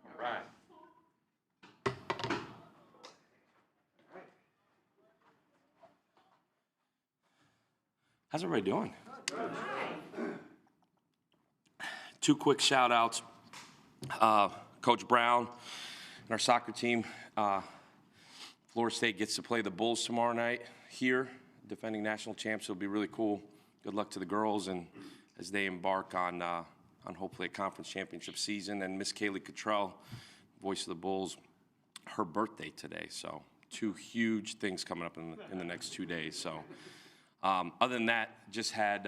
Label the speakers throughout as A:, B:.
A: All right. How's everybody doing? Two quick shout outs. Coach Brown and our soccer team. Florida State gets to play the Bulls tomorrow night here, defending national champs. It'll be really cool. Good luck to the girls and as they embark on hopefully a conference championship season. And Miss Kaylee Cottrell, voice of the Bulls, her birthday today. So two huge things coming up in the next 2 days. So other than that, just had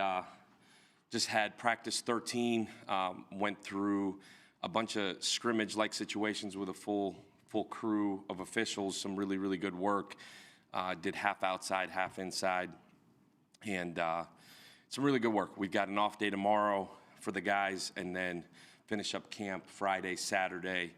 A: practice 13. Went through a bunch of scrimmage-like situations with a full crew of officials. Some really, really good work. Did half outside, half inside, and some really good work. We've got an off day tomorrow for the guys, and then finish up camp Friday, Saturday,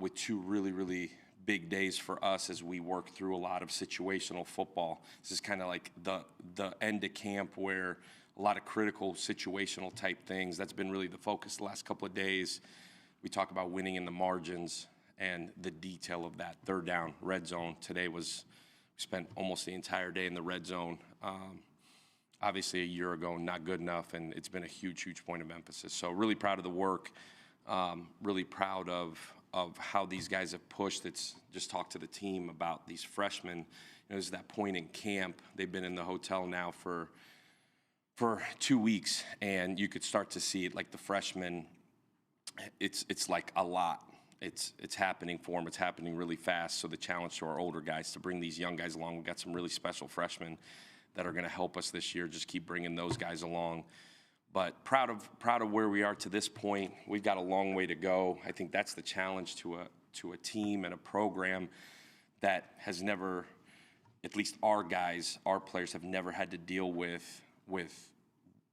A: with two really, really big days for us as we work through a lot of situational football. This is kind of like the end of camp where a lot of critical situational type things. That's been really the focus the last couple of days. We talk about winning in the margins and the detail of that. Third down, red zone. Today we spent almost the entire day in the red zone. Obviously a year ago, not good enough, and it's been a huge, huge point of emphasis. So really proud of the work. Really proud of how these guys have pushed. It's just talked to the team about these freshmen. You know, there's that point in camp. They've been in the hotel now for 2 weeks, and you could start to see it. Like the freshmen, it's like a lot. It's happening for them. It's happening really fast. So the challenge to our older guys to bring these young guys along. We've got some really special freshmen that are going to help us this year. Just keep bringing those guys along. But proud of where we are to this point. We've got a long way to go. I think that's the challenge to a team and a program that has never, at least our guys, our players have never had to deal with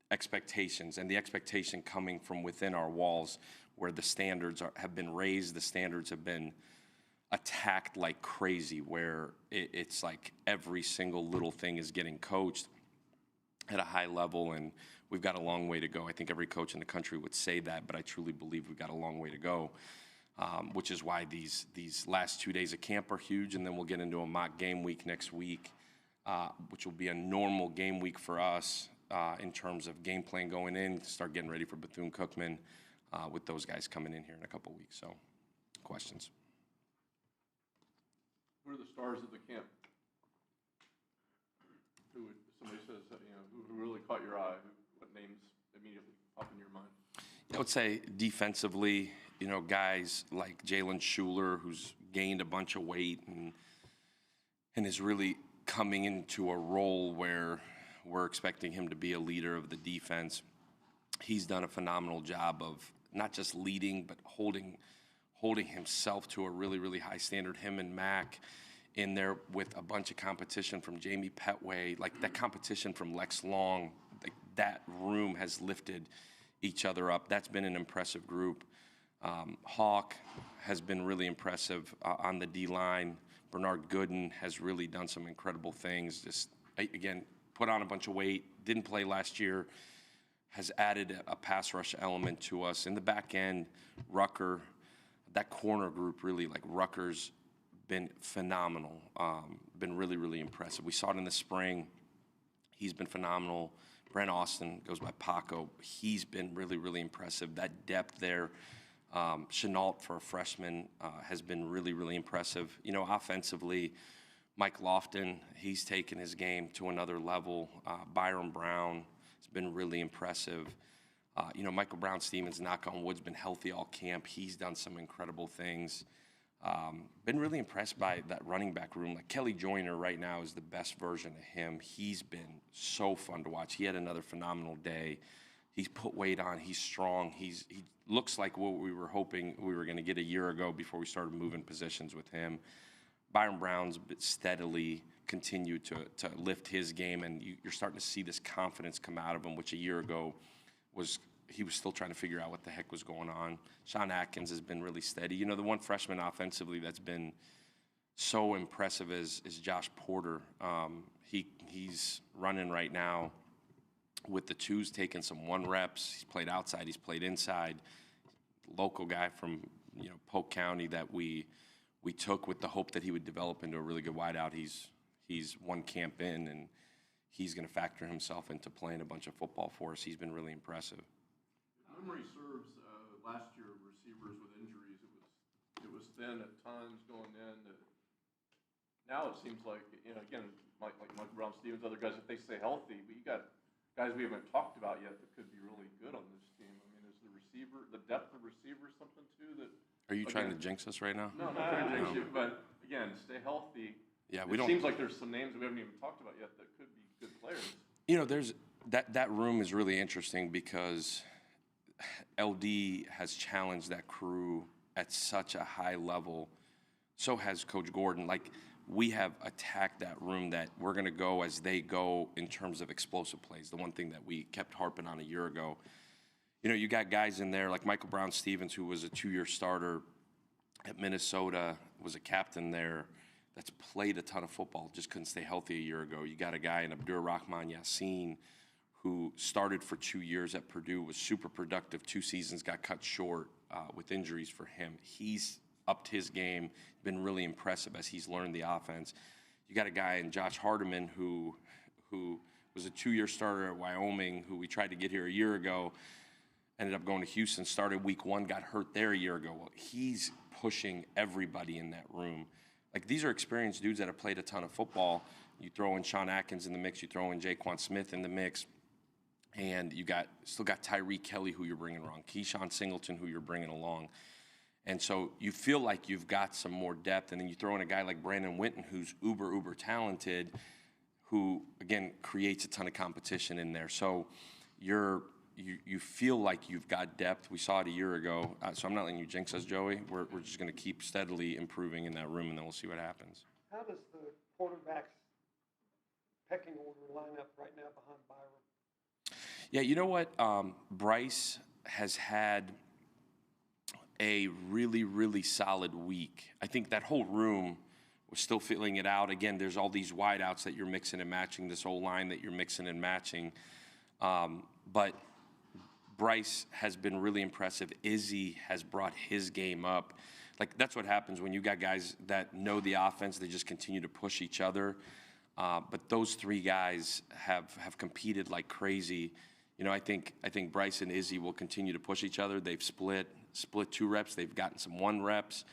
A: expectations, and the expectation coming from within our walls, where the standards have been raised, the standards have been attacked like crazy, where it's like every single little thing is getting coached at a high level, and we've got a long way to go. I think every coach in the country would say that, but I truly believe we've got a long way to go, which is why these last 2 days of camp are huge, and then we'll get into a mock game week next week, which will be a normal game week for us in terms of game plan going in, start getting ready for Bethune-Cookman with those guys coming in here in a couple weeks. So, questions?
B: Who are the stars of the camp? Somebody says, who really caught your eye? What names immediately pop in your mind?
A: I would say defensively, guys like Jalen Schuler, who's gained a bunch of weight and is really coming into a role where we're expecting him to be a leader of the defense. He's done a phenomenal job of not just leading, but holding himself to a really, really high standard. Him and Mac in there with a bunch of competition from Jamie Petway, like that competition from Lex Long, like that room has lifted each other up. That's been an impressive group. Hawk has been really impressive on the D-line. Bernard Gooden has really done some incredible things. Just, again, put on a bunch of weight, didn't play last year, has added a pass rush element to us. In the back end, Rucker, that corner group really, like Rucker's been phenomenal, been really, really impressive. We saw it in the spring. He's been phenomenal. Brent Austin goes by Paco. He's been really, really impressive. That depth there. Chenault for a freshman has been really, really impressive. Offensively, Mike Lofton, he's taken his game to another level. Byrum Brown has been really impressive. Michael Brown-Stevens, knock on wood, has been healthy all camp. He's done some incredible things. Been really impressed by that running back room. Like Kelly Joyner right now is the best version of him. He's been so fun to watch. He had another phenomenal day. He's put weight on. He's strong. He looks like what we were hoping we were going to get a year ago before we started moving positions with him. Byron Brown's steadily continued to lift his game, and you're starting to see this confidence come out of him, which a year ago he was still trying to figure out what the heck was going on. Sean Atkins has been really steady. The one freshman offensively that's been so impressive is Josh Porter. He's running right now with the twos, taking some 1 reps. He's played outside. He's played inside. Local guy from Polk County that we took with the hope that he would develop into a really good wideout. He's one camp in, and he's going to factor himself into playing a bunch of football for us. He's been really impressive.
B: If memory serves, last year receivers with injuries, it was thin at times going in. Now it seems like, again, like Michael Brown, Stevens, other guys, if they stay healthy, but you got guys we haven't talked about yet that could be really good on this team. I mean, is the depth of receivers something too that?
A: Are you trying to jinx us right now?
B: No, I'm not trying to jinx you, but again, stay healthy.
A: Yeah,
B: it seems like there's some names we haven't even talked about yet that could be good players.
A: There's that room is really interesting because LD has challenged that crew at such a high level. So has Coach Gordon. Like, we have attacked that room that we're going to go as they go in terms of explosive plays. The one thing that we kept harping on a year ago. You got guys in there like Michael Brown Stevens, who was a 2-year starter at Minnesota, was a captain there, that's played a ton of football, just couldn't stay healthy a year ago. You got a guy in Abdur-Rahman Yassin who started for 2 years at Purdue, was super productive, 2 seasons, got cut short with injuries for him. He's upped his game, been really impressive as he's learned the offense. You got a guy in Josh Hardiman who was a 2-year starter at Wyoming, who we tried to get here a year ago, ended up going to Houston, started week 1, got hurt there a year ago. Well, he's pushing everybody in that room. Like, these are experienced dudes that have played a ton of football. You throw in Sean Atkins in the mix, you throw in Jaquan Smith in the mix, and you still got Tyreek Kelly, who you're bringing along, Keyshawn Singleton, who you're bringing along. And so you feel like you've got some more depth, and then you throw in a guy like Brandon Winton, who's uber talented, who, again, creates a ton of competition in there. So you feel like you've got depth. We saw it a year ago. So I'm not letting you jinx us, Joey. We're just going to keep steadily improving in that room, and then we'll see what happens.
C: How does the quarterback's pecking order line up right now behind Byrum?
A: Yeah, you know what? Bryce has had a really solid week. I think that whole room was still filling it out. Again, there's all these wideouts that you're mixing and matching, this whole line that you're mixing and matching. But Bryce has been really impressive. Izzy has brought his game up. Like, that's what happens when you got guys that know the offense. They just continue to push each other. But those 3 guys have competed like crazy. I think Bryce and Izzy will continue to push each other. They've split 2 reps. They've gotten some 1 reps.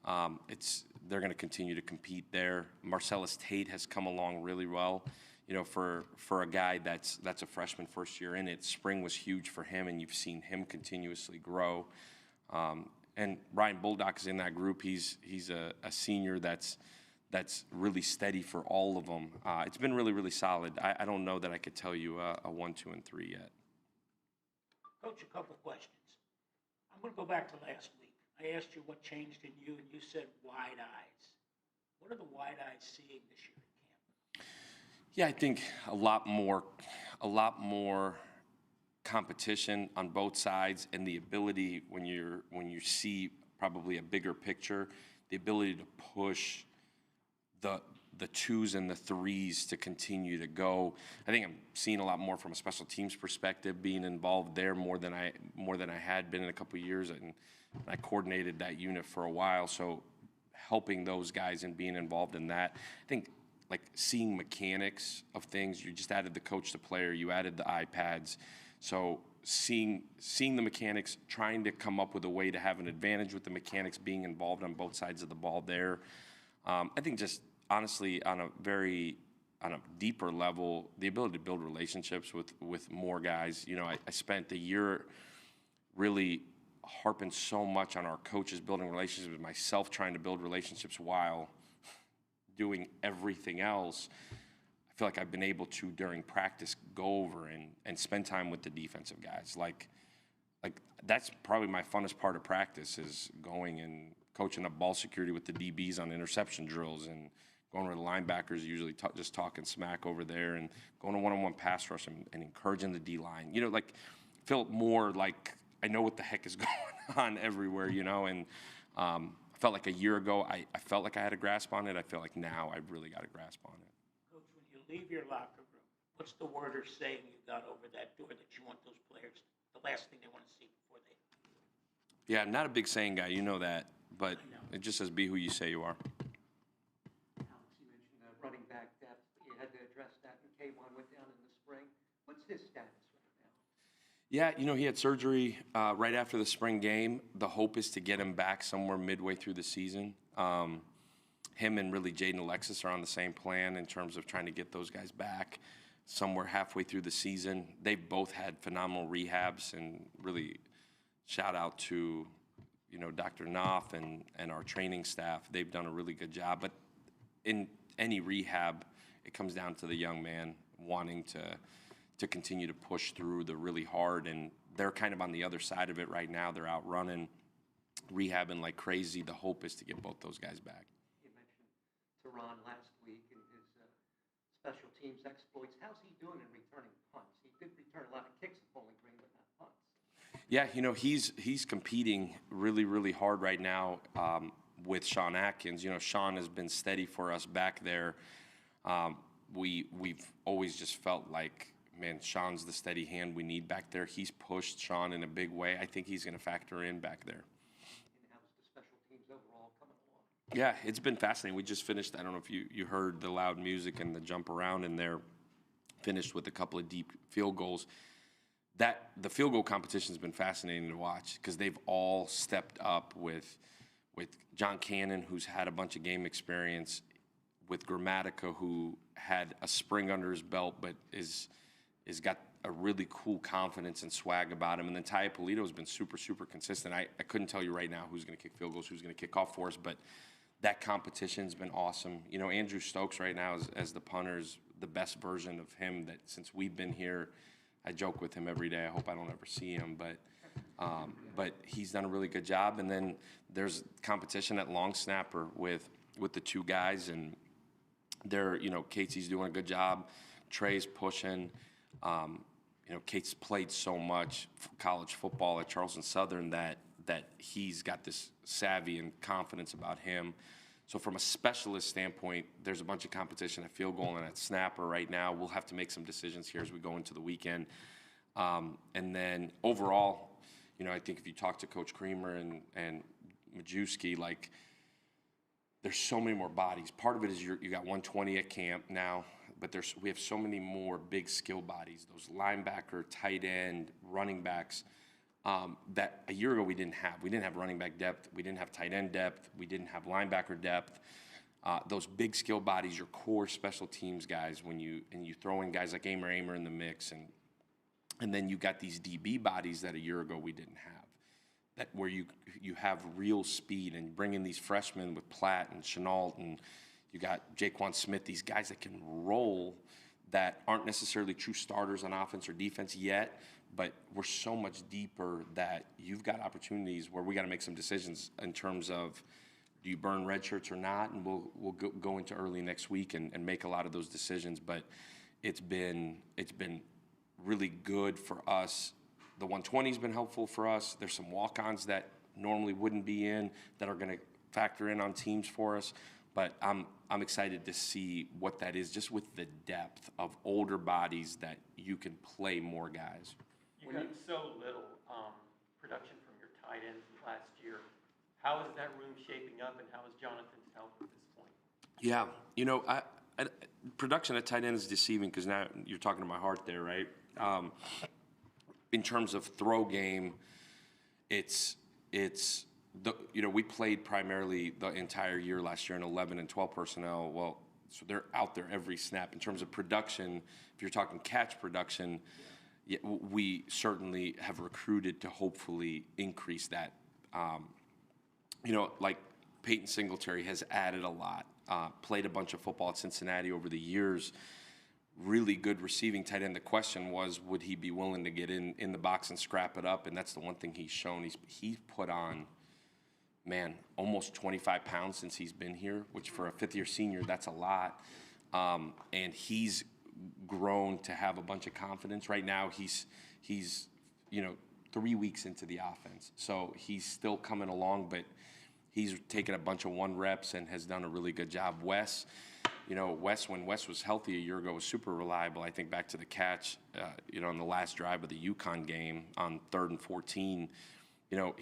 A: They're going to continue to compete there. Marcellus Tate has come along really well. For a guy that's a freshman first year in it, spring was huge for him, and you've seen him continuously grow. And Ryan Bulldog is in that group. He's a senior that's really steady for all of them. It's been really solid. I don't know that I could tell you a 1, 2, and 3 yet.
D: Coach, a couple questions. I'm going to go back to last week. I asked you what changed in you, and you said wide eyes. What are the wide eyes seeing this year in camp?
A: Yeah, I think a lot more competition on both sides, and the ability when you see probably a bigger picture, the ability to push the 2s and the 3s to continue to go. I think I'm seeing a lot more from a special teams perspective, being involved there more than I had been in a couple of years, and I coordinated that unit for a while. So helping those guys and being involved in that, I think, like, seeing mechanics of things. You just added the coach to player, you added the iPads. So seeing the mechanics, trying to come up with a way to have an advantage with the mechanics, being involved on both sides of the ball there. I think just honestly on a deeper level, the ability to build relationships with more guys. I spent a year really harping so much on our coaches building relationships with myself, trying to build relationships while doing everything else. I feel like I've been able to, during practice, go over and spend time with the defensive guys. Like that's probably my funnest part of practice, is going and coaching up ball security with the DBs on interception drills, and going to the linebackers, usually just talking smack over there, and going to one-on-one pass rush and encouraging the D-line. Feel more like I know what the heck is going on everywhere, and I felt like a year ago I felt like I had a grasp on it. I feel like now I've really got a grasp on it.
D: Coach, when you leave your locker room, what's the word or saying you got over that door that you want those players, the last thing they want to see before they
A: Yeah, not a big saying guy, you know that, but
D: I know.
A: it just says be who you say you are.
E: Alex, you mentioned running back depth, but you had to address that when K1 went down in the spring. What's his status right now?
A: Yeah, he had surgery right after the spring game. The hope is to get him back somewhere midway through the season. Him and really Jaden Alexis are on the same plan in terms of trying to get those guys back somewhere halfway through the season. They've both had phenomenal rehabs, and really shout out to Dr. Knopf and our training staff. They've done a really good job. But in any rehab, it comes down to the young man wanting to continue to push through the really hard, and they're kind of on the other side of it right now. They're out running, rehabbing like crazy. The hope is to get both those guys back.
E: You mentioned Teron last week and his special teams exploits. How's he doing in returning punts? He did return a lot of kicks at Bowling Green, but not punts.
A: Yeah, he's competing really, really hard right now with Sean Atkins. Sean has been steady for us back there. We've always just felt like, man, Sean's the steady hand we need back there. He's pushed Sean in a big way. I think he's going to factor in back there.
E: And how's the special teams overall coming along?
A: Yeah, it's been fascinating. We just finished, I don't know if you heard the loud music and the jump around in there, finished with a couple of deep field goals. The field goal competition has been fascinating to watch because they've all stepped up with John Cannon, who's had a bunch of game experience, with Gramatica, who had a spring under his belt but is got a really cool confidence and swag about him. And then Ty Polito has been super, super consistent. I couldn't tell you right now who's going to kick field goals, who's going to kick off for us, but that competition's been awesome. Andrew Stokes right now as the punter is the best version of him that since we've been here. I joke with him every day. I hope I don't ever see him, but he's done a really good job. And then there's competition at long snapper with the two guys, and they're Casey's doing a good job. Trey's pushing. Kate's played so much college football at Charleston Southern that he's got this savvy and confidence about him. So from a specialist standpoint, there's a bunch of competition at field goal and at snapper right now. We'll have to make some decisions here as we go into the weekend. And then overall, I think if you talk to Coach Creamer and Majewski, like, there's so many more bodies. Part of it is you got 120 at camp now, but we have so many more big skill bodies, those linebacker, tight end, running backs, that a year ago we didn't have. We didn't have running back depth. We didn't have tight end depth. We didn't have linebacker depth. Those big skill bodies, your core special teams guys, when you throw in guys like Amer in the mix, and then you got these DB bodies that a year ago we didn't have. That where you have real speed, and bring in these freshmen with Platt and Chenault, and you got Jaquan Smith, these guys that can roll, that aren't necessarily true starters on offense or defense yet, but we're so much deeper that you've got opportunities where we got to make some decisions in terms of, do you burn red shirts or not? And we'll go into early next week and make a lot of those decisions. But it's been really good for us. The 120's been helpful for us. There's some walk-ons that normally wouldn't be in that are going to factor in on teams for us. But I'm excited to see what that is, just with the depth of older bodies that you can play more guys.
F: You got so little production from your tight ends last year. How is that room shaping up, and how is Jonathan's help at this point?
A: Yeah, I production at tight end is deceiving because now you're talking to my heart there, right? In terms of throw game, we played primarily the entire year last year in 11 and 12 personnel. Well, so they're out there every snap. In terms of production, if you're talking catch production, yeah, we certainly have recruited to hopefully increase that. Like Peyton Singletary has added a lot, played a bunch of football at Cincinnati over the years, really good receiving tight end. The question was, would he be willing to get in the box and scrap it up? And that's the one thing he's shown. He's put on, man, almost 25 pounds since he's been here, which for a fifth-year senior, that's a lot. And he's grown to have a bunch of confidence. Right now, he's 3 weeks into the offense. So he's still coming along, but he's taken a bunch of 1 reps and has done a really good job. Wes, when Wes was healthy a year ago, was super reliable. I think back to the catch, on the last drive of the UConn game on 3rd and 14, you know,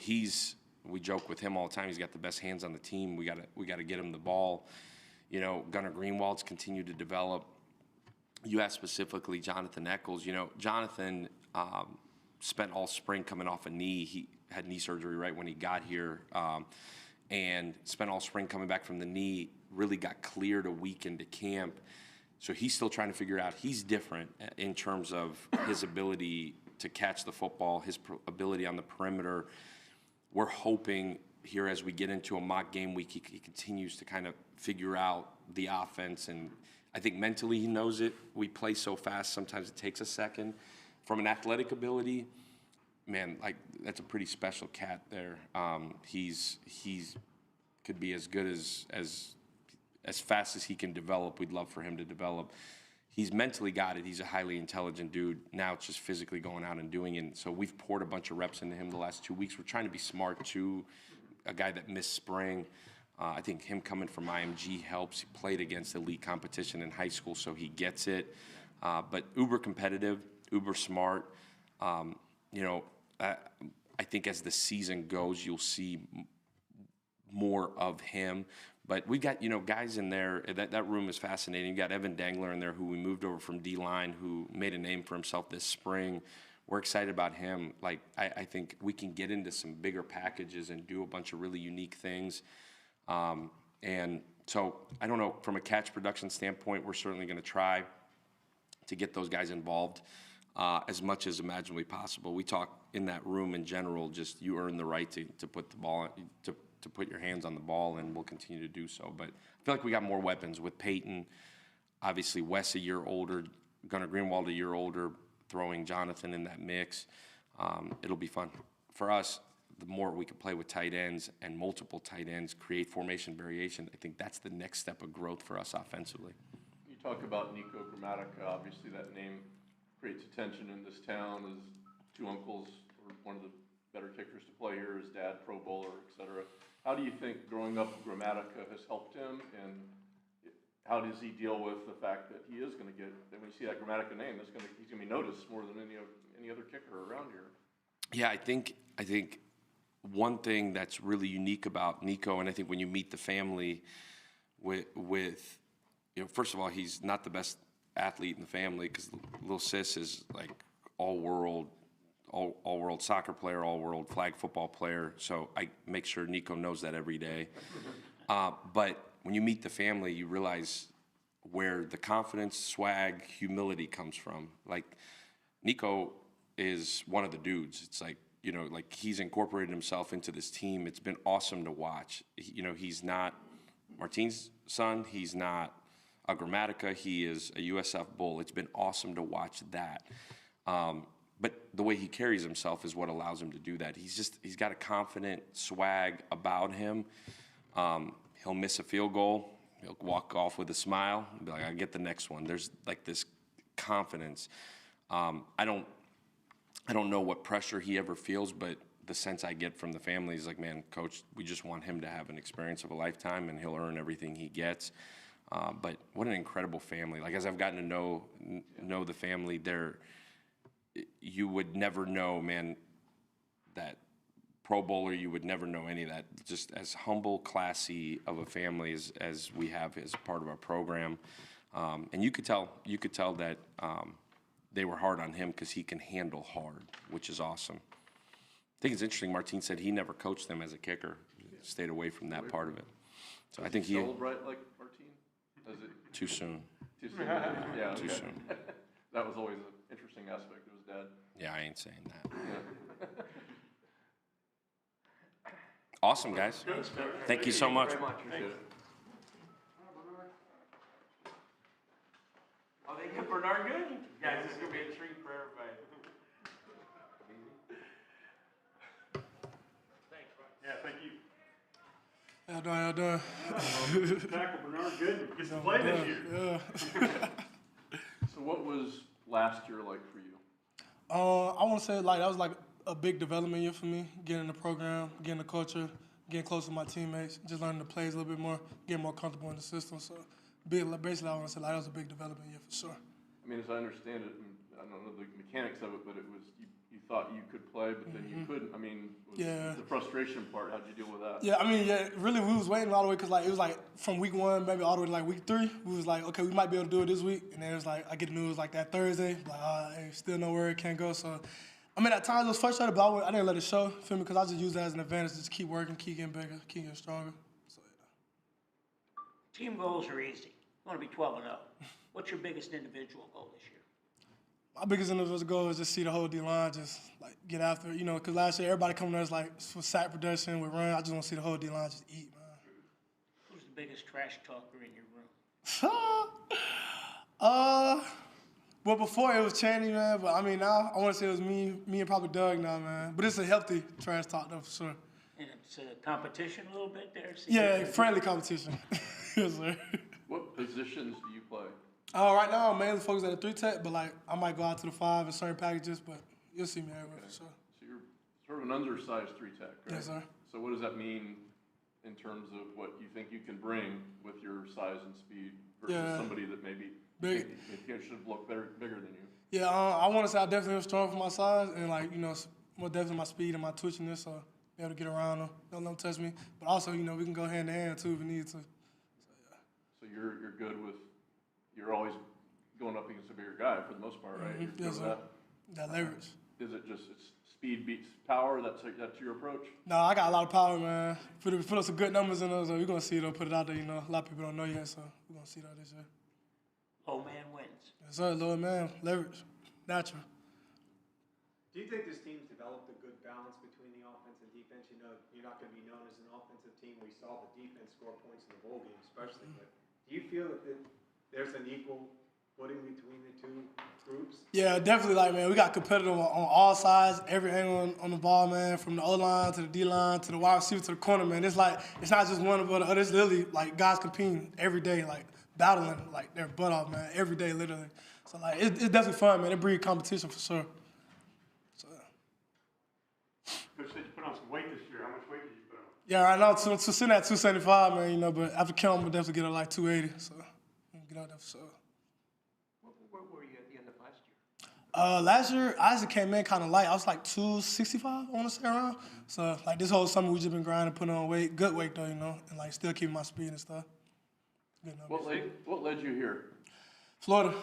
A: we joke with him all the time. He's got the best hands on the team. We gotta get him the ball. You know, Gunnar Greenwald's continued to develop. You asked specifically Jonathan Eccles. You know, Jonathan spent all spring coming off a knee. He had knee surgery right when he got here, and spent all spring coming back from the knee. Really got cleared a week into camp. So he's still trying to figure out. He's different in terms of his ability to catch the football, his ability on the perimeter. We're hoping here as we get into a mock game week, he continues to kind of figure out the offense. And I think mentally he knows it. We play so fast, sometimes it takes a second. From an athletic ability, man, like that's a pretty special cat there. He's could be as good as fast as he can develop. We'd love for him to develop. He's mentally got it. He's a highly intelligent dude. Now it's just physically going out and doing it. So we've poured a bunch of reps into him the last 2 weeks. We're trying to be smart too. A guy that missed spring. I think him coming from IMG helps. He played against elite competition in high school, so he gets it. But uber competitive, uber smart. You know, I think as the season goes, you'll see more of him. But we got, you know, guys in there. That room is fascinating. You got Evan Dangler in there, who we moved over from D-line, who made a name for himself this spring. We're excited about him. Like, I think we can get into some bigger packages and do a bunch of really unique things. And so, I don't know, from a catch production standpoint, we're certainly going to try to get those guys involved as much as imaginably possible. We talk in that room in general, just you earn the right to put the ball, to put your hands on the ball, and we'll continue to do so. But I feel like we got more weapons with Peyton. Obviously, Wes a year older, Gunnar Greenwald a year older, throwing Jonathan in that mix. It'll be fun. For us, the more we can play with tight ends and multiple tight ends, create formation variation, I think that's the next step of growth for us offensively.
B: You talk about Nico Gramatica. Obviously, that name creates attention in this town. His two uncles were one of the better kickers to play here. His dad, Pro Bowler, et cetera. How do you think growing up with Gramatica has helped him, and how does he deal with the fact that he is going to get, when you see that Gramatica name, he's going to be noticed more than any other kicker around here?
A: Yeah, I think one thing that's really unique about Nico, and I think when you meet the family with you know, first of all, he's not the best athlete in the family because little sis is like all-world soccer player, all-world flag football player. So I make sure Nico knows that every day. But when you meet the family, you realize where the confidence, swag, humility comes from. Like, Nico is one of the dudes. It's like, you know, like he's incorporated himself into this team. It's been awesome to watch. You know, he's not Martine's son. He's not a Gramatica. He is a USF Bull. It's been awesome to watch that. But the way he carries himself is what allows him to do that. He's got a confident swag about him. He'll miss a field goal. He'll walk off with a smile and be like, I'll get the next one. There's like this confidence. I don't know what pressure he ever feels, but the sense I get from the family is like, man, Coach, we just want him to have an experience of a lifetime, and he'll earn everything he gets. But what an incredible family. Like, as I've gotten to know the family, you would never know, man, that Pro Bowler, you would never know any of that. Just as humble, classy of a family as we have as part of our program. And you could tell that they were hard on him because he can handle hard, which is awesome. I think it's interesting, Martine said he never coached them as a kicker. Stayed away from that part of it. So I think he...
B: Sold right like Martine?
A: Too soon.
B: Too soon? Yeah, okay.
A: Too soon.
B: That was always an interesting aspect of his dad.
A: Yeah, I ain't saying that.
B: Yeah.
A: Awesome, guys. Thank you so much.
B: Very much. Appreciate it.
F: Oh, they get Bernard Gooden. Guys, this is going to be a treat for everybody. Thanks, Brian. Yeah, thank you.
G: How doing?
F: Tackle Bernard Gooden. Gets to play this year.
G: Yeah.
B: So what was last year like for you?
G: I want to say like that was like a big development year for me, getting the program, getting the culture, getting close to my teammates, just learning the plays a little bit more, getting more comfortable in the system. So basically I want to say like that was a big development year for sure.
B: I mean, as I understand it, and I don't know the mechanics of it, but it was you thought you could play, but then you couldn't. I mean, was
G: Yeah.
B: the frustration part, how'd you deal with that?
G: Yeah, I mean, yeah, really, we was waiting all the way because, like, it was, like, from week 1, maybe all the way to, like, week 3. We was like, okay, we might be able to do it this week. And then it was like, I get the news, like, that Thursday. Like, hey, still nowhere, can't go. So, I mean, at times it was frustrated, but I didn't let it show, feel me? Because I just used that as an advantage to just keep working, keep getting bigger, keep getting stronger. So, yeah.
D: Team goals are easy. You want to be 12-0. What's your biggest individual goal this year?
G: My biggest individual goal is just see the whole D-line just, like, get after it. You know, because last year everybody coming there is, like, for sack production, with run. I just want to see the whole D-line just eat, man.
D: Who's the biggest trash talker in your room?
G: Well, before it was Channing, man, but I mean, now I want to say it was me and probably Doug now, man. But it's a healthy trash talk, though, for sure.
D: And it's a competition a little bit there? See
G: Yeah, friendly competition. Yes, sir.
B: What positions do you play?
G: Right now, I'm mainly focused at the 3-tech, but, like, I might go out to the 5 in certain packages, but you'll see me everywhere, for sure.
B: So you're sort of an undersized 3-tech, right?
G: Yes, sir.
B: So what does that mean in terms of what you think you can bring with your size and speed versus
G: Yeah.
B: somebody that maybe
G: Big.
B: should have looked bigger than you?
G: Yeah, I want to say I definitely am strong for my size and, like, you know, more definitely my speed and my twitchiness, so be able to get around them, don't let them touch me. But also, you know, we can go hand in hand, too, if we need to.
B: So you're good with, you're always going up against a bigger guy for the most part, right? You're good
G: Yes,
B: with
G: sir.
B: that?
G: That leverage.
B: Is it just it's speed beats power? That's your approach?
G: No, I got a lot of power, man. Put up some good numbers in those. We're going to see it, though, put it out there, you know. A lot of people don't know yet, so we're going to see that this year.
D: Low man wins.
G: Yes, sir, Lord, man. Leverage. Natural.
H: Do you think this team's developed a good balance between the offense and defense? You know, you're not going to be known as an offensive team. We saw the defense score points in the bowl game, especially. But do you feel that there's an equal footing between the two groups?
G: Yeah, definitely. Like, man, we got competitive on all sides, every angle on the ball, man, from the O-line to the D-line to the wide receiver to the corner, man. It's like, it's not just one or the other. It's literally, like, guys competing every day, like, battling, like, their butt off, man, every day, literally. So, like, it's definitely fun, man. It breeds competition for sure. So,
I: Coach said you put on some weight this year. How much weight did you put on?
G: yeah, right now, to sitting at 275, man, you know, but after count, I'm going to definitely get up like 280. So, get out there for sure.
E: Where were you at the end of last year?
G: Last year, I actually came in kind of light. I was like 265, I want to say, around. So, like, this whole summer, we just been grinding, putting on weight. Good weight, though, you know, and, like, still keeping my speed and stuff. Good numbers.
B: What led you here?
G: Florida.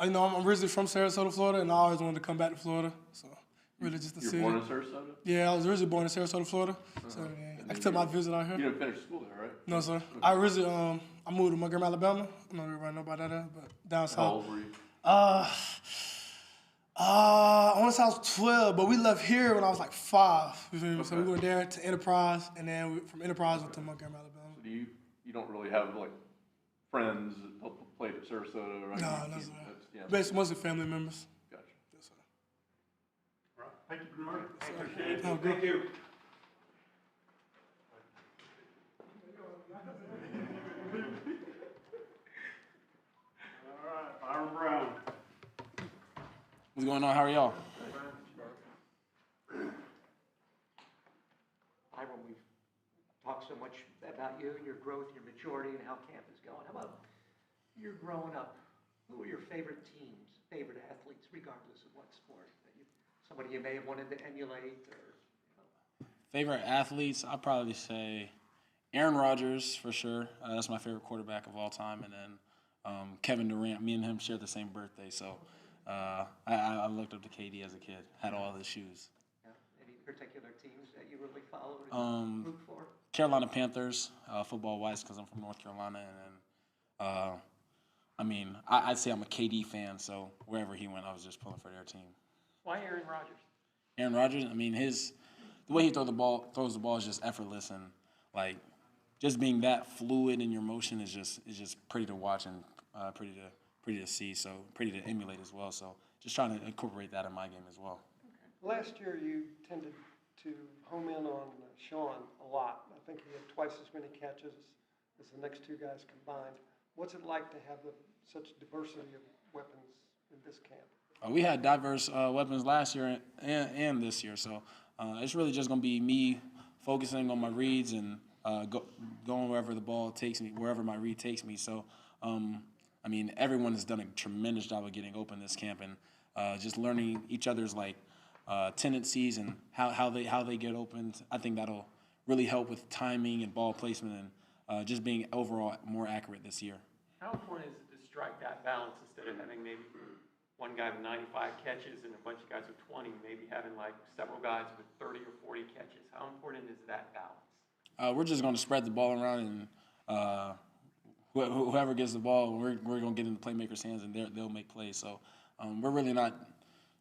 G: You know, I'm originally from Sarasota, Florida, and I always wanted to come back to Florida. So, really just to see.
B: You're born in Sarasota?
G: Yeah, I was originally born in Sarasota, Florida. So, yeah, I took my visit out
B: You
G: here.
B: didn't finish school there, right?
G: No, sir. I originally, I moved to Montgomery, Alabama. I don't know if everybody know about that, but down south.
B: How old were you?
G: I want to say I was 12, but we left here when I was like 5. You feel me? So we
B: Okay.
G: went there to Enterprise, and then from Enterprise went to Montgomery, Alabama.
B: So you don't really have like friends that played at Sarasota, right?
G: No,
B: You-
G: no,
B: you-
G: sir.
B: that's- yeah.
G: Basically, mostly family members.
B: Gotcha.
G: Yes, sir.
I: All right. Thank you, Bernard.
G: Oh, good.
H: Thank you.
I: All right, Byrum Brown.
J: What's going on? How are y'all?
E: Byrum, we've talked so much about you and your growth, your maturity, and how camp is going. How about you're growing up? Who are your favorite teams, favorite athletes, regardless of what sport? Somebody you may have wanted to emulate, or
J: Favorite athletes? I'd probably say Aaron Rodgers for sure. That's my favorite quarterback of all time. And then Kevin Durant. Me and him share the same birthday, so I looked up to KD as a kid. Had all his shoes.
E: any particular teams that you really follow or root for?
J: Carolina Panthers, football-wise, because I'm from North Carolina, and then I mean, I'd say I'm a KD fan. So wherever he went, I was just pulling for their team.
F: Why Aaron Rodgers?
J: Aaron Rodgers, I mean, the way he throws the ball is just effortless, and like just being that fluid in your motion is just pretty to watch and pretty to see. So pretty to emulate as well. So just trying to incorporate that in my game as well.
C: Last year, you tended to home in on Sean a lot. I think he had twice as many catches as the next two guys combined. What's it like to have such diversity of weapons in this camp?
J: We had diverse weapons last year and this year, so it's really just going to be me focusing on my reads and going wherever the ball takes me, wherever my read takes me. So, I mean, everyone has done a tremendous job of getting open this camp and just learning each other's like tendencies and how they get open. I think that'll really help with timing and ball placement and just being overall more accurate this year.
F: How important is it to strike that balance instead of having maybe one guy with 95 catches and a bunch of guys with 20, maybe having like several guys with 30 or 40 catches? How important is that balance?
J: We're just going to spread the ball around, and whoever gets the ball, we're going to get in the playmakers' hands, and they'll make plays. So we're really not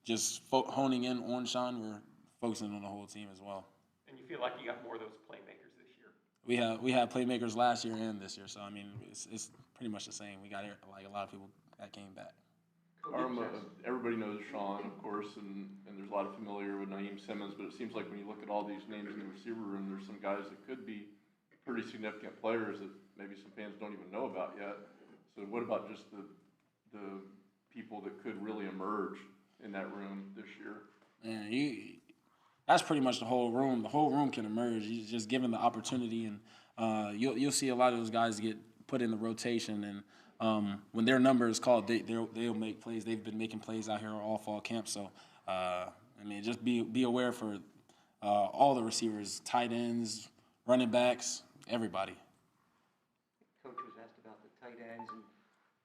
J: just honing in on Sean. We're focusing on the whole team as well.
F: And you feel like you got more of those playmakers this year?
J: We had playmakers last year and this year, so I mean it's pretty much the same. We got like a lot of people that came back.
B: Everybody knows Sean, of course, and there's a lot of familiar with Naeem Simmons, but it seems like when you look at all these names in the receiver room, there's some guys that could be pretty significant players that maybe some fans don't even know about yet. So what about just the people that could really emerge in that room this year?
J: Man, that's pretty much the whole room. The whole room can emerge. You just given the opportunity, and you'll see a lot of those guys get put in the rotation, and when their number is called, they'll make plays. They've been making plays out here all fall camp. So I mean, just be aware for all the receivers, tight ends, running backs, everybody.
E: Coach was asked about the tight ends and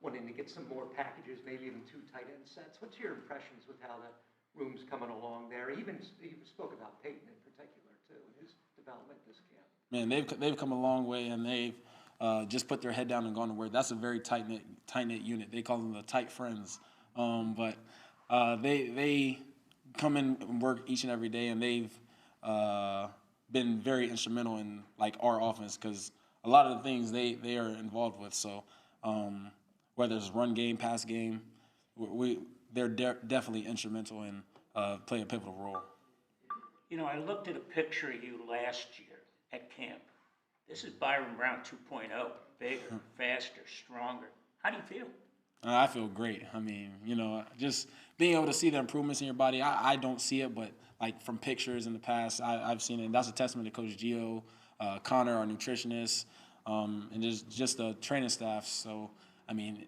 E: wanting to get some more packages, maybe even 2 tight end sets. What's your impressions with how that room's coming along there? Even spoke about Peyton in particular too, and his development this camp. Man,
J: they've come a long way, and they've just put their head down and gone to work. That's a very tight knit unit. They call them the tight friends, but they come in and work each and every day, and they've been very instrumental in like our offense because a lot of the things they are involved with. So whether it's run game, pass game, they're definitely instrumental in playing a pivotal role.
D: You know, I looked at a picture of you last year at camp. This is Byrum Brown 2.0, bigger, faster, stronger. How do you feel?
J: I feel great. I mean, you know, just being able to see the improvements in your body, I don't see it, but like from pictures in the past, I've seen it. And that's a testament to Coach Gio, Connor, our nutritionist, and just the training staff. So, I mean,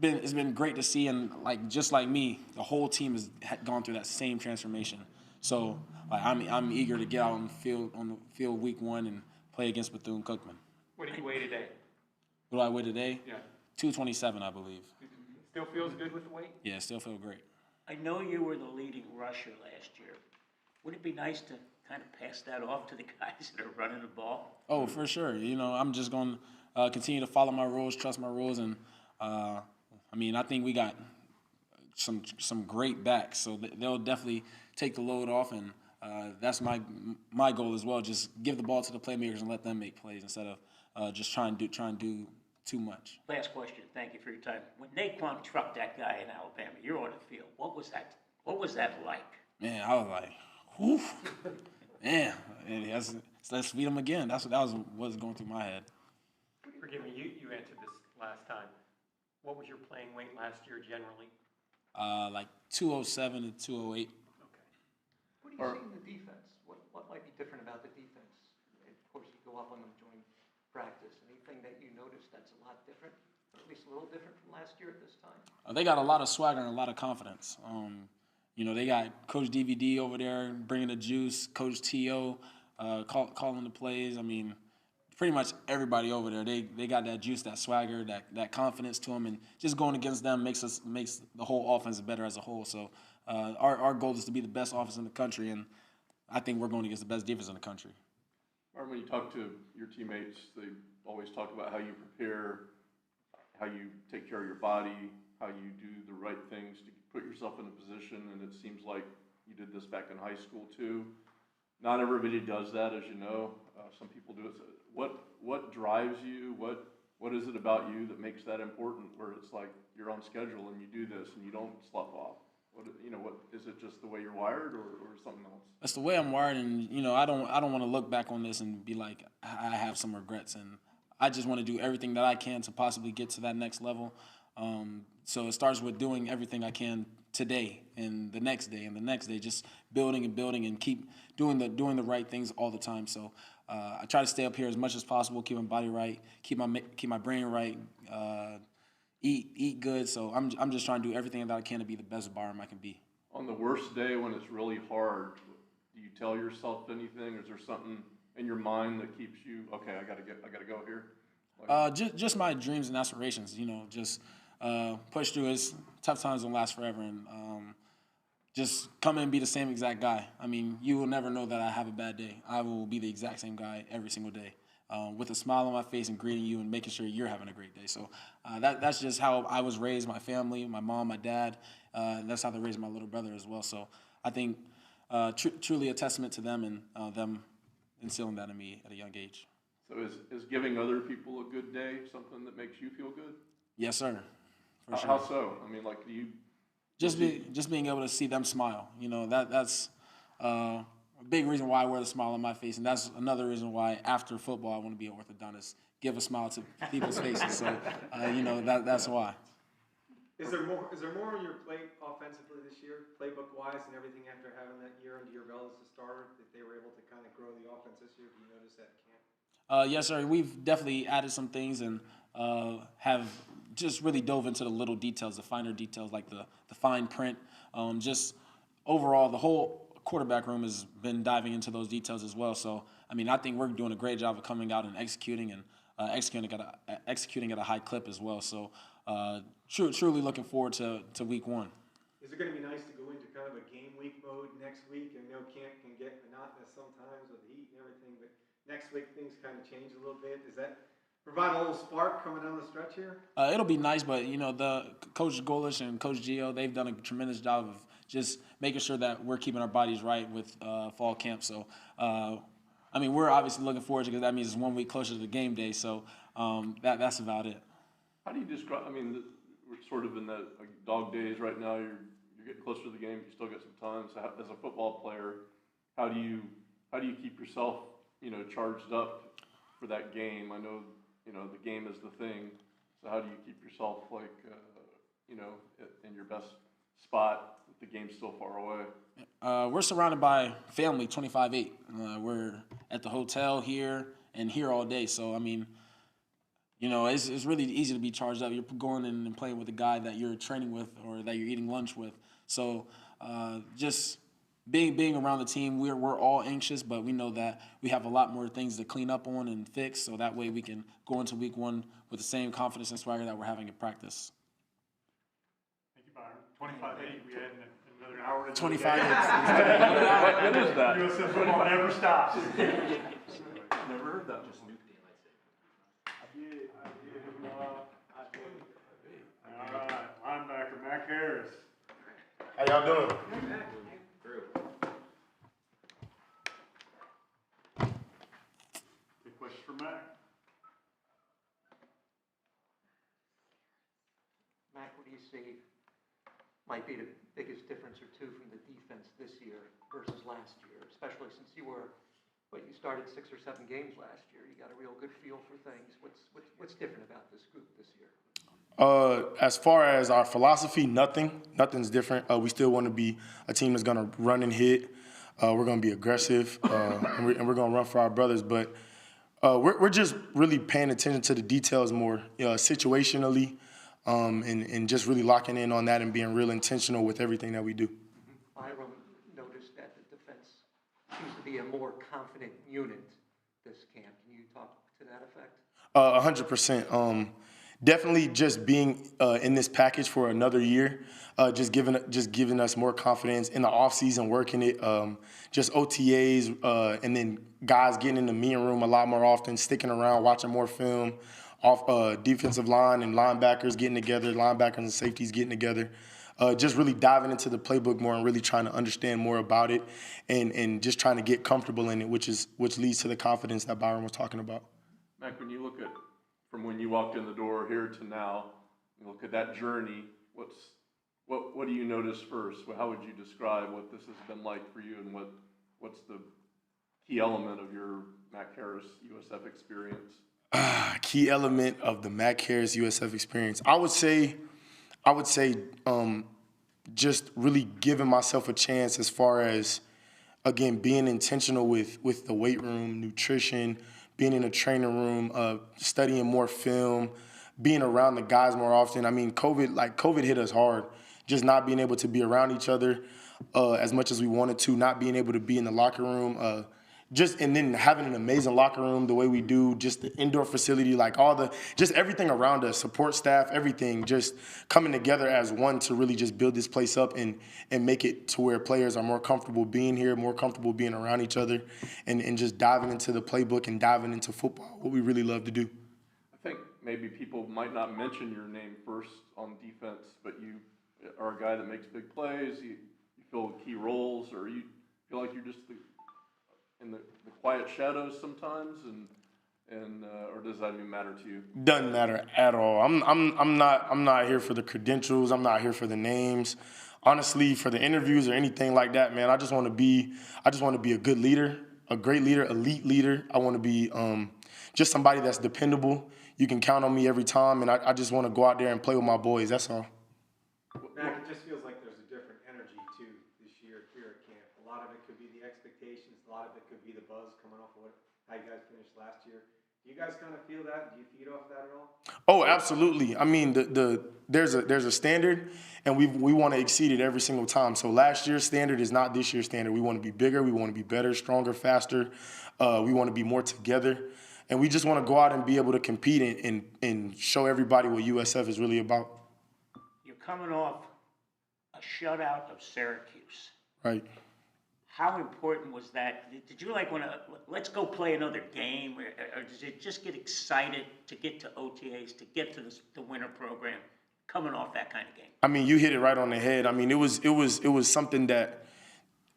J: it's been great to see, and like just like me, the whole team has gone through that same transformation. So, like, I'm eager to get out on the field week 1 and play against Bethune-Cookman.
F: What do you weigh today?
J: What do I weigh today?
F: Yeah.
J: 227, I believe.
F: Still feels good with the weight?
J: Yeah, still feel great.
D: I know you were the leading rusher last year. Would it be nice to kind of pass that off to the guys that are running the ball?
J: Oh, for sure. You know, I'm just going to continue to follow my rules, trust my rules, and I mean, I think we got some great backs, so they'll definitely take the load off, and that's my goal as well. Just give the ball to the playmakers and let them make plays instead of just try and do too much.
D: Last question. Thank you for your time. When Naquan trucked that guy in Alabama, you're on the field. What was that like?
J: Man, I was like, whew. Man, let's beat him again. That was going through my head.
F: Forgive me, you answered this last time. What was your playing weight last year generally?
J: Like 207 to 208.
F: Okay.
E: What do you see in the defense? What might be different about the defense? Of course, you go up on them during practice. Anything that you noticed that's a lot different, or at least a little different from last year at this time?
J: They got a lot of swagger and a lot of confidence. You know, they got Coach DVD over there bringing the juice, Coach T.O. Calling the plays. I mean, pretty much everybody over there, they got that juice, that swagger, that confidence to them, and just going against them makes the whole offense better as a whole. So our goal is to be the best offense in the country, and I think we're going against the best defense in the country.
B: Or when you talk to your teammates, they always talk about how you prepare, how you take care of your body, how you do the right things to put yourself in a position, and it seems like you did this back in high school too. Not everybody does that, as you know. Some people do it. So what drives you? What is it about you that makes that important? Where it's like you're on schedule and you do this and you don't slough off. What is it? Just the way you're wired, or something else?
J: That's the way I'm wired, and you know, I don't want to look back on this and be like I have some regrets, and I just want to do everything that I can to possibly get to that next level. So it starts with doing everything I can today and the next day and the next day, just building and keep doing the right things all the time. So I try to stay up here as much as possible, keep my body right, keep my brain right, eat good. So I'm just trying to do everything that I can to be the best Byrum I can be.
B: On the worst day when it's really hard, do you tell yourself anything, or is there something in your mind that keeps you, okay, I gotta go here?
J: Just my dreams and aspirations, just push through. It's tough times don't last forever, and just come in and be the same exact guy. I mean, you will never know that I have a bad day. I will be the exact same guy every single day, with a smile on my face and greeting you and making sure you're having a great day. So that's just how I was raised, my family, my mom, my dad. That's how they raised my little brother as well. So I think truly a testament to them and them instilling that in me at a young age.
B: So is giving other people a good day something that makes you feel good?
J: Yes, sir. For sure.
B: How so? I mean, like, do you?
J: Just being able to see them smile, that's a big reason why I wear the smile on my face, and that's another reason why after football I want to be an orthodontist, give a smile to people's faces. So, that's why.
H: Is there more on your plate offensively this year, playbook-wise, and everything after having that year under your belt as a starter, that they were able to kind of grow the offense this year? Do you notice that at camp?
J: Yes, sir. We've definitely added some things and have just really dove into the little details, the finer details, like the fine print. Just overall, the whole quarterback room has been diving into those details as well. So, I mean, I think we're doing a great job of coming out and executing at a high clip as well. So, truly looking forward to week one.
H: Is it going to be nice to go into kind of a game week mode next week? I know camp can get monotonous sometimes with the heat and everything, but next week things kind of change a little bit. Does that provide a little spark coming down the stretch here?
J: It'll be nice, but the Coach Golesh and Coach Gio, they've done a tremendous job of just making sure that we're keeping our bodies right with fall camp. So, I mean, we're obviously looking forward to it because that means it's 1 week closer to the game day. So that's about it.
B: How do you describe? I mean, we're sort of in the dog days right now. You're getting closer to the game. You still got some time. So, as a football player, how do you keep yourself, charged up for that game? I know, the game is the thing. So, how do you keep yourself in your best spot if the game's still far away?
J: We're surrounded by family 25/8. We're at the hotel here and here all day. So, I mean, it's really easy to be charged up. You're going in and playing with a guy that you're training with or that you're eating lunch with. So just being around the team, we're all anxious, but we know that we have a lot more things to clean up on and fix, so that way we can go into week one with the same confidence and swagger that we're having in practice.
I: Thank you, Byrum. 25-8, we had another hour to
J: 25 minutes.
B: What is that?
I: USF football never stops.
B: Never heard that. Just
I: All right, linebacker Mac Harris.
K: How y'all doing?
I: Good question for Mac.
E: Mac, what do you see might be the biggest difference or two from the defense this year versus last year, especially since you started 6 or 7 games last year. You got a real good feel for things. What's different about this group this year?
K: As far as our philosophy, nothing's different. We still want to be a team that's going to run and hit. We're going to be aggressive, and we're going to run for our brothers. But we're just really paying attention to the details more, situationally, and just really locking in on that and being real intentional with everything that we do.
E: Byrum noticed that the defense seems to be a more confident unit this camp. Can you talk to that effect?
K: 100%. Definitely just being in this package for another year, just giving us more confidence in the offseason, working it, just OTAs, and then guys getting in the meeting room a lot more often, sticking around, watching more film, defensive line and linebackers getting together, linebackers and safeties getting together, just really diving into the playbook more and really trying to understand more about it and just trying to get comfortable in it, which leads to the confidence that Byrum was talking about.
B: Mac, when you look at from when you walked in the door here to now, you look at that journey, what do you notice first? How would you describe what this has been like for you, and what's the key element of your Mac Harris USF experience?
K: Key element of the Mac Harris USF experience, I would say, just really giving myself a chance as far as, again, being intentional with the weight room, nutrition, being in a training room, studying more film, being around the guys more often. I mean, COVID hit us hard. just not being able to be around each other as much as we wanted to, not being able to be in the locker room, and then having an amazing locker room the way we do, just the indoor facility, like just everything around us, support staff, everything, just coming together as one to really just build this place up and make it to where players are more comfortable being here, more comfortable being around each other, and just diving into the playbook and diving into football, what we really love to do.
B: I think maybe people might not mention your name first on defense, but you are a guy that makes big plays, you fill key roles, or you feel like you're just in the quiet shadows sometimes, or does that even matter to you?
K: Doesn't matter at all. I'm not here for the credentials. I'm not here for the names. Honestly, for the interviews or anything like that, man, I just want to be a good leader, a great leader, elite leader. I want to be just somebody that's dependable. You can count on me every time, and I just want to go out there and play with my boys. That's all.
H: Mac, it just feels like there's a different energy too this year here at camp. A lot of it could be the expectations. A lot of it could be the buzz coming off of how you guys finished last year. Do you guys kind of feel that? Do you feed off that at all?
K: Oh, absolutely. I mean, there's a standard, and we want to exceed it every single time. So last year's standard is not this year's standard. We want to be bigger. We want to be better, stronger, faster. We want to be more together. And we just want to go out and be able to compete and show everybody what USF is really about.
D: You're coming off a shutout of Syracuse.
K: Right.
D: How important was that? Did you want to, let's go play another game, or does it just get excited to get to OTAs, to get to the winter program, coming off that kind of game?
K: I mean, you hit it right on the head. I mean, it was something that,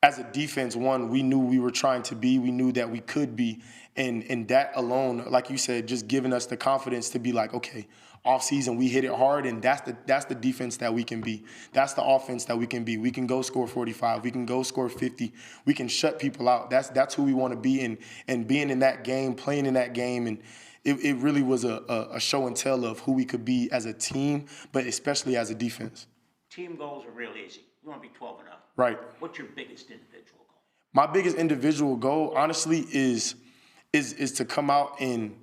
K: as a defense, we knew we were trying to be. We knew that we could be. And that alone, like you said, just giving us the confidence to be like, okay, off season we hit it hard, and that's the defense that we can be. That's the offense that we can be. We can go score 45. We can go score 50. We can shut people out. That's who we want to be. And being in that game, playing in that game, and it really was a show and tell of who we could be as a team, but especially as a defense.
D: Team goals are real easy. You want to be 12-0.
K: Right.
D: What's your biggest individual goal?
K: My biggest individual goal, honestly, is to come out and,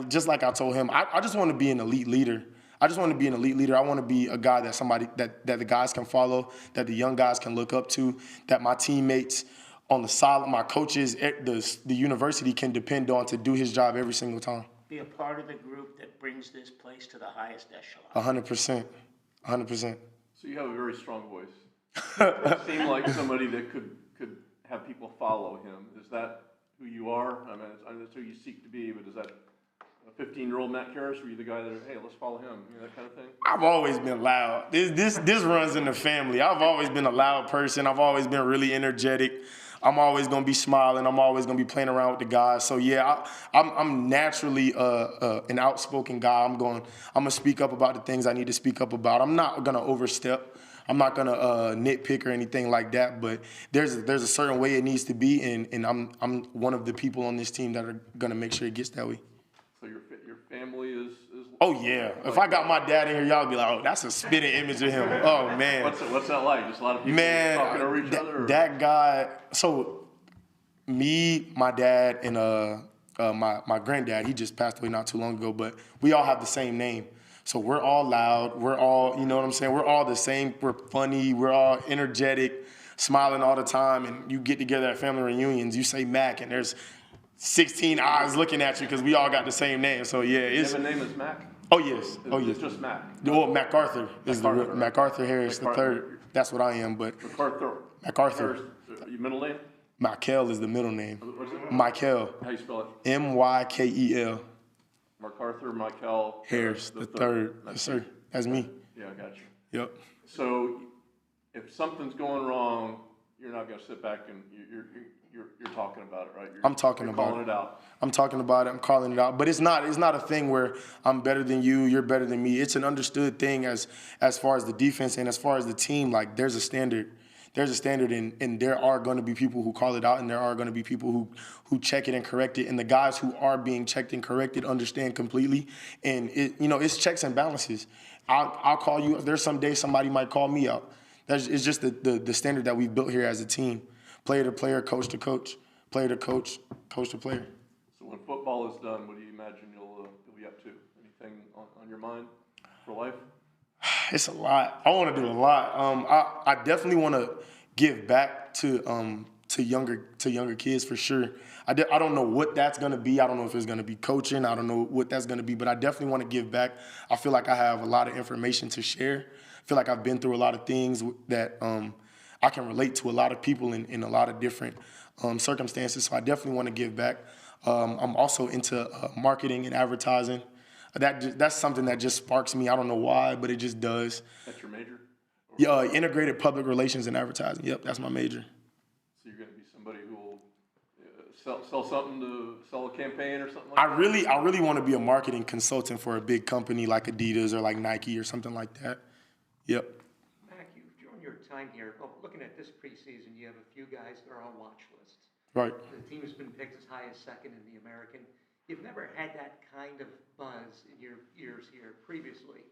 K: just like I told him, I just want to be an elite leader. I just want to be an elite leader. I want to be a guy that the guys can follow, that the young guys can look up to, that my teammates on the side, my coaches, the university can depend on to do his job every single time.
D: Be a part of the group that brings this place to the highest echelon.
K: 100%. 100%.
B: So you have a very strong voice. You seem like somebody that could have people follow him. Is that who you are? I mean, that's who you seek to be, but is that a 15-year-old Mac Harris? Were you the guy that, hey, let's follow him, that kind of thing?
K: I've always been loud. This runs in the family. I've always been a loud person. I've always been really energetic. I'm always going to be smiling. I'm always going to be playing around with the guys. So, yeah, I'm naturally an outspoken guy. I'm going to speak up about the things I need to speak up about. I'm not going to overstep. I'm not going to nitpick or anything like that, but there's a certain way it needs to be, and I'm one of the people on this team that are going to make sure it gets that way.
B: So your family is
K: Oh, yeah. If I got my dad in here, y'all be like, oh, that's a spitting image of him. Oh, man.
B: What's that like? Just a lot of people talking over each other? Or?
K: That guy, so me, my dad, and my granddad, he just passed away not too long ago, but we all have the same name. So we're all loud. We're all, you know what I'm saying? We're all the same. We're funny. We're all energetic, smiling all the time. And you get together at family reunions, you say Mac, and there's 16 eyes looking at you because we all got the same name. So, yeah. It's,
B: you have a name is Mac?
K: Oh, yes.
B: It's just Mac?
K: Well, MacArthur is MacArthur Harris the third. That's what I am, but MacArthur.
B: Harris, your middle name?
K: Michael is the middle name.
B: What's it?
K: Michael.
B: How you spell it?
K: MYKEL.
B: MacArthur Michael
K: Harris the third. Yes, sir. That's me.
B: Yeah, I got you.
K: Yep.
B: So if something's going wrong, you're not going to sit back and you're talking about it, right?
K: I'm talking about
B: calling it out.
K: I'm talking about it. I'm calling it out. But it's not a thing where I'm better than you, you're better than me. It's an understood thing as far as the defense and as far as the team. Like, there's a standard. There's a standard, and there are going to be people who call it out, and there are going to be people who check it and correct it. And the guys who are being checked and corrected understand completely. And it's checks and balances. I'll call you. There's some days somebody might call me out. It's just the standard that we've built here as a team. Player to player, coach to coach, player to coach, coach to player.
B: So when football is done, what do you imagine you'll be up to? Anything on your mind for life?
K: It's a lot. I want to do a lot. I definitely want to give back to younger kids for sure. I don't know what that's gonna be. I don't know if it's gonna be coaching. I don't know what that's gonna be, but I definitely want to give back. I feel like I have a lot of information to share. I feel like I've been through a lot of things that I can relate to a lot of people in a lot of different circumstances. So I definitely want to give back. I'm also into marketing and advertising. That's something that just sparks me. I don't know why, but it just does.
B: That's your major?
K: Yeah, integrated public relations and advertising. Yep, that's my major.
B: So you're gonna be somebody who will sell something to sell a campaign or something like
K: I
B: that?
K: really want to be a marketing consultant for a big company like Adidas or like Nike or something like that. Yep.
E: Mac, during your time here, looking at this preseason, you have a few guys that are on watch lists.
K: Right.
E: The team has been picked as high as second in the American. You've never had that kind of buzz in your years here previously.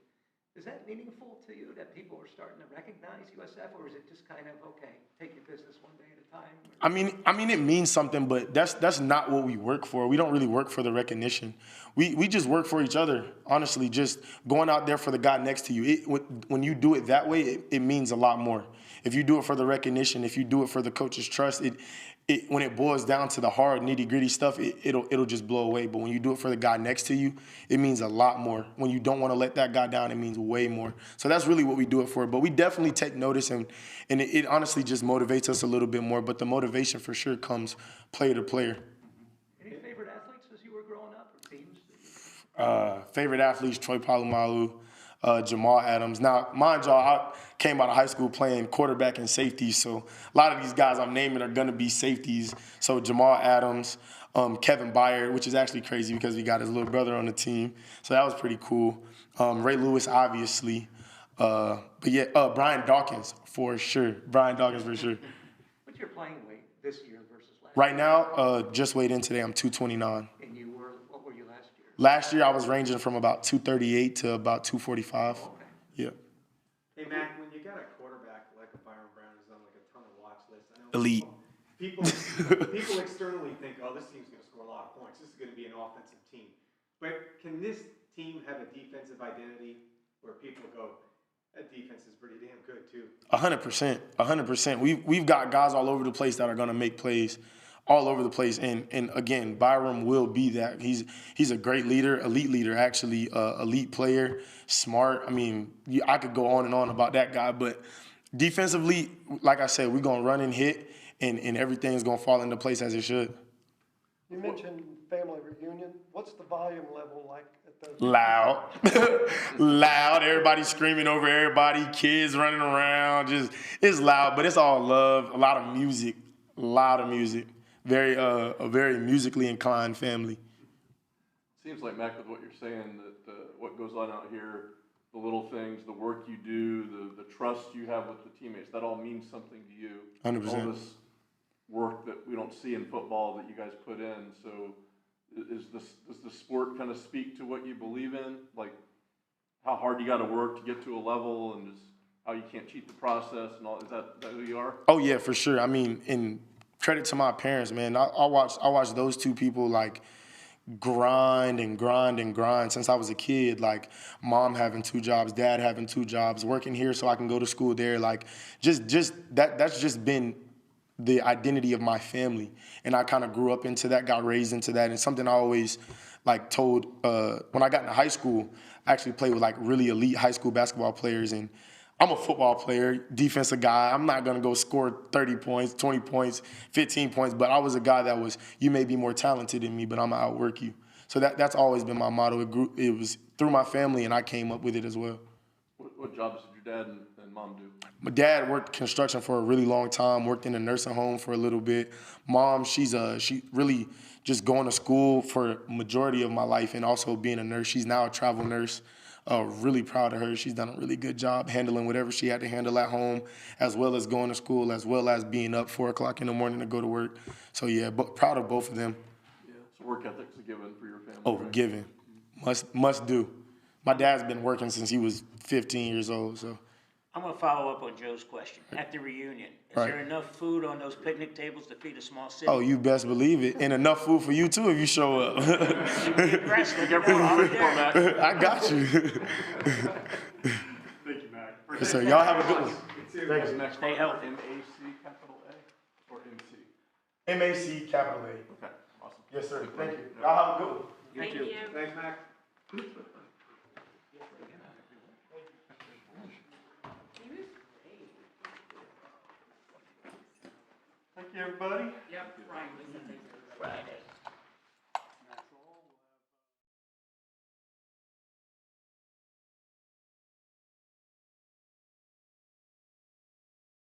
E: Is that meaningful to you that people are starting to recognize USF, or is it just kind of, okay, take your business one day at a time?
K: I mean, it means something, but that's not what we work for. We don't really work for the recognition. We just work for each other. Honestly, just going out there for the guy next to you. When you do it that way, it means a lot more. If you do it for the recognition, if you do it for the coach's trust, when it boils down to the hard nitty-gritty stuff, it'll just blow away. But when you do it for the guy next to you, it means a lot more. When you don't want to let that guy down, it means way more. So that's really what we do it for. But we definitely take notice, and it honestly just motivates us a little bit more. But the motivation for sure comes player to player.
E: Any favorite athletes as you were growing up, or teams?
K: Favorite athletes, Troy Polamalu, Jamal Adams. Now, mind y'all, I came out of high school playing quarterback and safety, so a lot of these guys I'm naming are going to be safeties. So Jamal Adams, Kevin Byard, which is actually crazy because he got his little brother on the team. So that was pretty cool. Ray Lewis, obviously. But yeah, Brian Dawkins, for sure. Brian Dawkins, for sure.
E: What's your playing weight this year versus last
K: Right now, just weighed in today, I'm 229.
E: year? And what were you last year?
K: Last year, I was ranging from about 238 to about 245.
E: Okay.
K: Yeah.
H: Hey, Mac, when you got a quarterback like a Byrum Brown who's on like a ton of watch lists, I know
K: Elite.
H: people externally think, oh, this team's going to score a lot of points. This is going to be an offensive team. But can this team have a defensive identity where people go, that defense is pretty damn good too?
K: 100%. 100%. We've got guys all over the place that are going to make plays all over the place. And again, Byrum will be that. He's a great leader, elite leader, actually, elite player, smart. I mean, I could go on and on about that guy. But defensively, like I said, we're going to run and hit, and everything's going to fall into place as it should.
C: You mentioned family reunion. What's the volume level like at the?
K: Loud. Loud. Everybody screaming over everybody. Kids running around. It's loud, but it's all love. A lot of music. A very musically inclined family.
B: Seems like, Mac, with what you're saying, that what goes on out here, the little things, the work you do, the trust you have with the teammates, that all means something to you.
K: 100%.
B: All this work that we don't see in football that you guys put in. So does the sport kind of speak to what you believe in? Like how hard you got to work to get to a level, and just how you can't cheat the process and all? Is that who you are?
K: Oh, yeah, for sure. I mean, in credit to my parents, man. I watched those two people, like, grind since I was a kid. Like, mom having 2 jobs, dad having 2 jobs, working here so I can go to school there. Like, that's just been the identity of my family. And I kind of grew up into that, got raised into that. And something I always, like, told when I got into high school, I actually played with, like, really elite high school basketball players. And I'm a football player, defensive guy. I'm not going to go score 30 points, 20 points, 15 points, but I was a guy that was, you may be more talented than me, but I'm going to outwork you. So that's always been my motto. It was through my family, and I came up with it as well.
B: What jobs did your dad and mom do?
K: My dad worked construction for a really long time, worked in a nursing home for a little bit. Mom, she really just going to school for a majority of my life and also being a nurse. She's now a travel nurse. Really proud of her. She's done a really good job handling whatever she had to handle at home, as well as going to school, as well as being up 4 o'clock in the morning to go to work. So, yeah, but proud of both of them.
B: Yeah, so work ethic's a given for your family,
K: Oh,
B: right?
K: given. Must do. My dad's been working since he was 15 years old, so.
D: I'm going to follow up on Joe's question. At the reunion, is there enough food on those picnic tables to feed a small city?
K: Oh, you best believe it. And enough food for you, too, if you show up.
D: Impressed with
B: Get ready for it, Mac.
K: I got you.
B: Thank you,
K: Yes, sir. Y'all have a good one.
B: Thank you. Next
D: Stay
B: one,
D: healthy.
B: MAC capital A or MC?
K: MAC capital A.
B: Okay, awesome.
K: Yes, sir. Thank you. Y'all have a good one.
L: Thank you.
H: Thanks, Mac.
B: Thank you, everybody.
L: Yep, Friday.